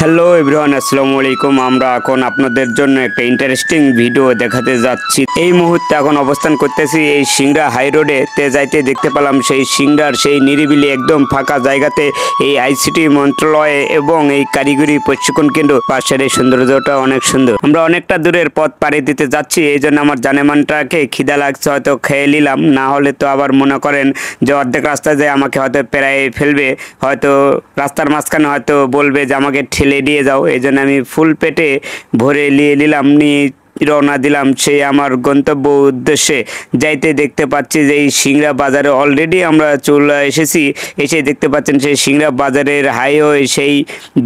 Hello everyone, আসসালামু আলাইকুম। আমরা এখন আপনাদের জন্য একটা ইন্টারেস্টিং ভিডিও দেখাতে যাচ্ছি। এই মুহূর্তে এখন অবস্থান করতেছি এই সিংড়া হাই রোডে যাইতে দেখতে পেলাম সেই সিংড়ার সেই নিরিবিলি একদম ফাঁকা জায়গাতে এই আইসিটি মন্ত্রণালয় এবং এই কারিগরি প্রশিক্ষণ কেন্দ্র পাশের এই সৌন্দর্যটা অনেক সুন্দর। আমরা অনেকটা দূরের পথ পাড়ি দিতে যাচ্ছি, এই জন্য আমার জানেমানটাকে খিদা লাগছে, হয়তো খেয়ে নিলাম, না হলে তো আবার মনে করেন যে অর্ধেক রাস্তায় যায় আমাকে হয়তো পেরায় ফেলবে, হয়তো রাস্তার মাঝখানে হয়তো বলবে যে আমাকে ঠেলে দিয়ে যাও। এই জন্য আমি ফুল পেটে ভরে নিয়ে নিলাম, নিয়ে রওনা দিলাম সেই আমার গন্তব্য উদ্দেশ্যে। যাইতে দেখতে পাচ্ছি যে এই সিংড়া বাজারে অলরেডি আমরা চলে এসেছি। এসে দেখতে পাচ্ছেন সেই সিংড়া বাজারের হাইওয়ে, সেই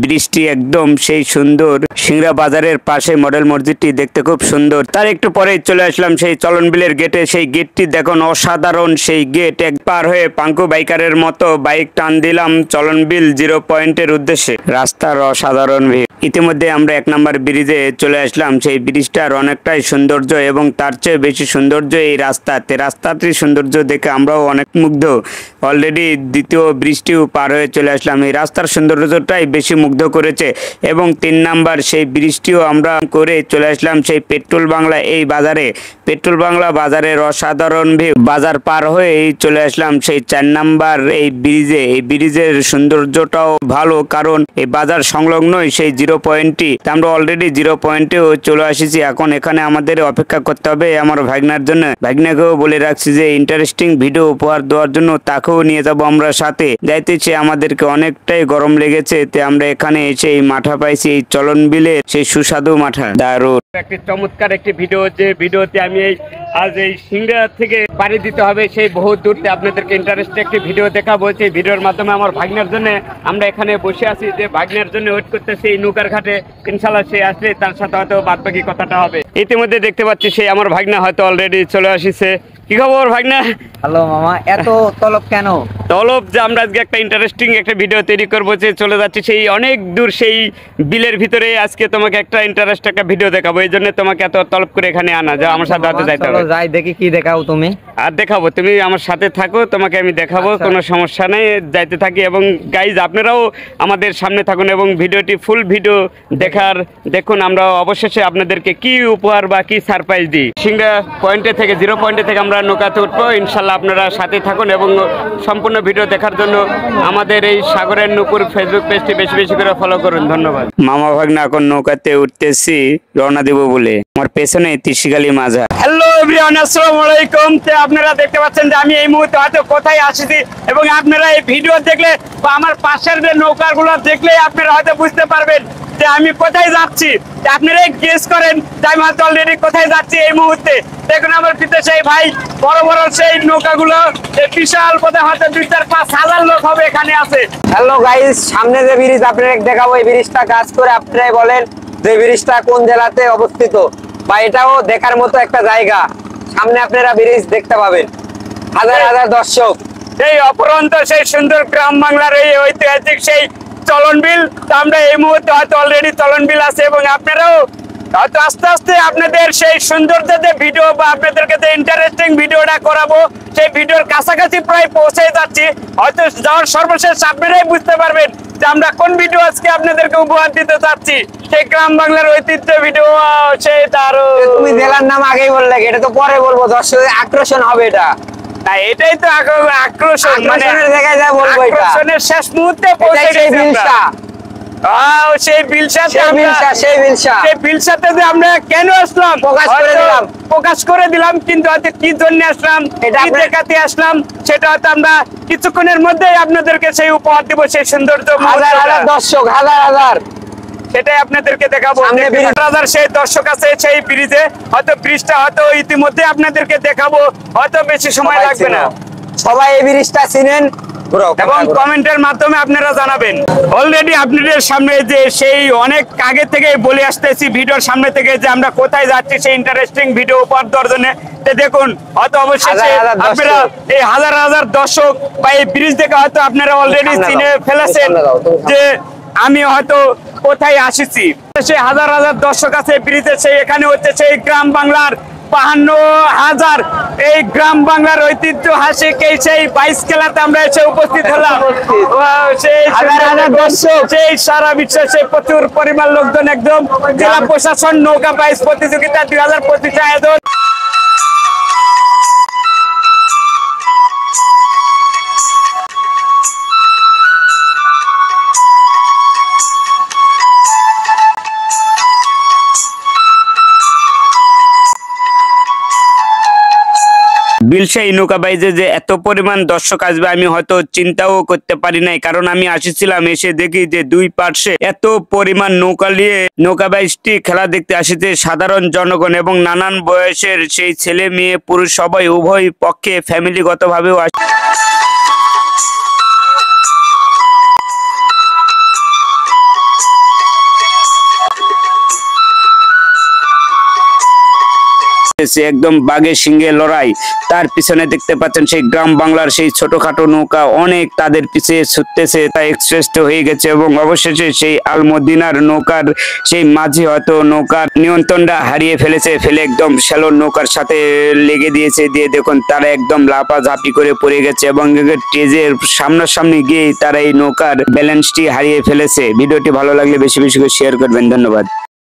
ব্রিজটি একদম সেই সুন্দর। সিংড়া বাজারের পাশে মডেল মসজিদটি দেখতে খুব সুন্দর। তার একটু পরেই চলে আসলাম সেই চলনবিলের গেটে। সেই গেটটি দেখুন অসাধারণ, সেই গেট এক পার হয়ে পাঙ্কু বাইকারের মতো বাইক টান দিলাম চলনবিল 0 পয়েন্টের উদ্দেশ্যে। রাস্তার অসাধারণ ভিড়। ইতিমধ্যে আমরা 1 নম্বর ব্রিজে চলে আসলাম। সেই ব্রিজটার অনেকটাই সৌন্দর্য এবং তার চেয়ে বেশি সৌন্দর্য এই রাস্তাটির সৌন্দর্য দেখে আমরাও অনেক মুগ্ধ। অলরেডি দ্বিতীয় ব্রিজটিও পার হয়ে চলে আসলাম। এই রাস্তার সৌন্দর্যটাই বেশি মুগ্ধ করেছে। এবং 3 নাম্বার সেই ব্রিজটিও আমরা করে চলে আসলাম সেই পেট্রোল বাংলা এই বাজারে। পেট্রোল বাংলা বাজারের অসাধারণ ভিউ। বাজার পার হয়ে চলে আসলাম সেই 4 নাম্বার এই ব্রিজে। এই ব্রিজের সৌন্দর্যটাও ভালো, কারণ এই বাজার সংলগ্নই সেই 0 পয়েন্টটি। আমরা অলরেডি 0 পয়েন্টেও চলে আসিছি। এখন এখানে আমাদের অপেক্ষা করতে হবে আমার ভাগনার জন্য। ভাগনাকেও বলে রাখছি যে ইন্টারেস্টিং ভিডিও উপহার দেওয়ার জন্য তাকেও নিয়ে যাব আমরা সাথে। যাইতেছে আমাদেরকে অনেকটাই গরম লেগেছে, তে আমরা এখানে এসে এই মাঠা পাইছি, এই চলনবিলের সেই সুস্বাদু মাঠা। দারুণ একটি চমৎকার একটি ভিডিও, যে ভিডিওতে আমি আজ এই সিংড়া থেকে পাড়ি দিতে হবে সেই বহু দূরতে আপনাদেরকে ইন্টারেস্টিং একটি ভিডিও দেখাবো। সেই ভিডিওর মাধ্যমে আমার ভাগনার জন্য আমরা এখানে বসে আছি, যে ভাগনার জন্য ওয়েট করতেছি এই নৌকার ঘাটে। ইনশাল্লাহ সে আসলে তার সাথে হয়তো বাদবাকি কথাটা হবে। ইতিমধ্যে দেখতে পাচ্ছি সেই আমার ভাগনা হয়তো অলরেডি চলে আসিছে। কি খবর ভাগনা? হ্যালো মামা, এত তলব কেন? তলব যে আমরা আজকে একটা ইন্টারেস্টিং একটা ভিডিও তৈরি করবো, যে চলে যাচ্ছি সেই অনেক দূর সেই বিলের ভিতরে। আজকে তোমাকে একটা ইন্টারেস্ট একটা ভিডিও দেখাবো, এই জন্য তোমাকে এত তলব করে এখানে আনা। যা আমার সাথে হাতে যাইতে হবে। যাই দেখি কি দেখাও তুমি। আর দেখাবো, তুমি আমার সাথে থাকো, তোমাকে আমি দেখাবো, কোনো সমস্যা নেই, যাইতে থাকি। এবং গাইজ আপনারাও আমাদের সামনে থাকুন এবং ভিডিওটি ফুল ভিডিও দেখুন। আমরা অবশেষে আপনাদেরকে কি উপহার বা কি সারপ্রাইজ দিই। সিংড়া পয়েন্টে থেকে 0 পয়েন্টে থেকে আমরা নৌকাতে উঠবো। ইনশাল্লাহ আপনারা সাথে থাকুন এবং সম্পূর্ণ ভিডিও দেখার জন্য আমাদের এই সাগরের নূপুর ফেসবুক পেজটি বেশি বেশি করে ফলো করুন। ধন্যবাদ। মামা ভাগনা এখন নৌকাতে উঠতেছি রওনা দিব বলে। আমার পেছনে তিসিকালি মাঝা। হ্যালো এভরিওয়ান, আসসালামু আলাইকুম। আপনারা দেখতে পাচ্ছেন যে আমি এই মুহূর্তে হয়তো কোথায় আসিছি, এবং আপনারা এই ভিডিও দেখলে বা আমার পাশের যে নৌকাগুলো দেখলে আপনারা হয়তো বুঝতে পারবেন যে আমি কোথায় যাচ্ছি। আপনারা গেস করেন যে আমি হয়তো অলরেডি কোথায় যাচ্ছি এই মুহূর্তে। দেখুন আমার পিছনে সেই ভাই বড় বড় সেই নৌকাগুলো, বিশাল পথে হয়তো 2-4-5 হাজার লোক হবে এখানে আছে। হ্যালো গাইস, সামনে যে ব্রিজ আপনাদের দেখাবো, এই ব্রিজটা কাজ করে আপনারাই বলেন যে ব্রিজটা কোন জেলাতে অবস্থিত, বা এটাও দেখার মতো একটা জায়গা। সামনে আপনারা ব্রিজ দেখতে পাবেন, হাজার হাজার দর্শক। এই অপরন্ত সেই সুন্দর গ্রাম বাংলার এই ঐতিহাসিক সেই চলনবিল। আমরা এই মুহূর্তে হয়তো অলরেডি চলনবিল আছে, এবং আপনারাও হয়তো আস্তে আস্তে আপনাদের সেই সৌন্দর্যতে ভিডিও বা আপনাদেরকে যে ইন্টারেস্টিং ভিডিওটা করাবো সেই ভিডিওর কাছাকাছি প্রায় পৌঁছে যাচ্ছি। হয়তো যাওয়ার সর্বশেষ আপনারাই বুঝতে পারবেন যে আমরা কোন ভিডিও আজকে আপনাদেরকে উপহার দিতে চাচ্ছি। সেই গ্রাম বাংলার ঐতিহ্য ভিডিও, সেই তার তুমি জেলার নাম আগেই বললে, এটা তো পরে বলবো, দর্শকের আকর্ষণ হবে এটা। এটাই তো আকর্ষণ, মানে জায়গায় যা বলবো, আকর্ষণের শেষ মুহূর্তে পৌঁছে গেছি আমরা। সেই বিলসাতে যে আমরা কেন আসলাম প্রকাশ করে দিলাম, কিন্তু হয়তো কি জন্য আসলাম, এটা দেখাতে আসলাম, সেটা হয়তো আমরা কিছুক্ষণের মধ্যেই আপনাদেরকে সেই উপহার দিব। সেই সৌন্দর্য দর্শক হাজার সেটাই আপনাদেরকে দেখাবো। সেই দর্শক আছে সেই ব্রিজে, হয়তো ব্রিজটা হয়তো ইতিমধ্যে আপনাদেরকে দেখাবো, হয়তো বেশি সময় লাগবে না। সবাই এই ব্রিজটা চিনেন এবং কমেন্টের মাধ্যমে আপনারা জানাবেন। অলরেডি আপনাদের সামনে যে সেই অনেক আগে থেকে বলে আসতেছি ভিডিওর সামনে থেকে যে আমরা কোথায় যাচ্ছি সেই ইন্টারেস্টিং ভিডিও উপহার দেওয়ার জন্য। দেখুন হয়তো অবশ্যই আপনারা এই হাজার হাজার দর্শক বা এই ব্রিজ থেকে হয়তো আপনারা অলরেডি চিনে ফেলেছেন যে আমি হয়তো কোথায় আসিছি। সেই হাজার হাজার দর্শক আছে ব্রিজে, সেই এখানে হচ্ছে সেই গ্রাম বাংলার 52,000 এই গ্রাম বাংলার ঐতিহ্যহাসিক এই সেই বাইশ খেলাতে আমরা এসে উপস্থিত হলাম। Wow, সেই হাজার হাজার দর্শক। সেই সারা বিশ্বে সেই প্রচুর পরিমাণ লোকজন, একদম জেলা প্রশাসন নৌকা বাইশ প্রতিযোগিতা 2025 আয়োজন। বিলশাই নৌকা বাইজে যে এত পরিমাণ দর্শক আসবে আমি হয়তো চিন্তাও করতে পারি নাই, কারণ আমি আসছিলাম এসে দেখি যে দুই পার্শ্বে এত পরিমাণ নৌকা নিয়ে নৌকা বাইশটি খেলা দেখতে আসছে সাধারণ জনগণ এবং নানান বয়সের সেই ছেলে মেয়ে পুরুষ সবাই উভয় পক্ষে ফ্যামিলিগতভাবেও আসে। একদম বাঘের সিংহে লড়াই, তার পিছনে দেখতে পাচ্ছেন সেই গ্রাম বাংলার সেই ছোটখাটো নৌকা অনেক তাদের পিছিয়ে ছুটতেছে, তা শ্রেষ্ঠ হয়ে গেছে এবং অবশেষে সেই আলমদিনার নৌকার সেই মাঝি হয়তো নৌকার নিয়ন্ত্রণটা হারিয়ে ফেলেছে, ফেলে একদম শ্যালোর নৌকার সাথে লেগে দিয়েছে, দিয়ে দেখুন তারা একদম লাফাঝাপি করে পড়ে গেছে এবং স্টেজের সামনাসামনি গিয়ে তারা এই নৌকার ব্যালেন্সটি হারিয়ে ফেলেছে। ভিডিওটি ভালো লাগলে বেশি বেশি করে শেয়ার করবেন। ধন্যবাদ।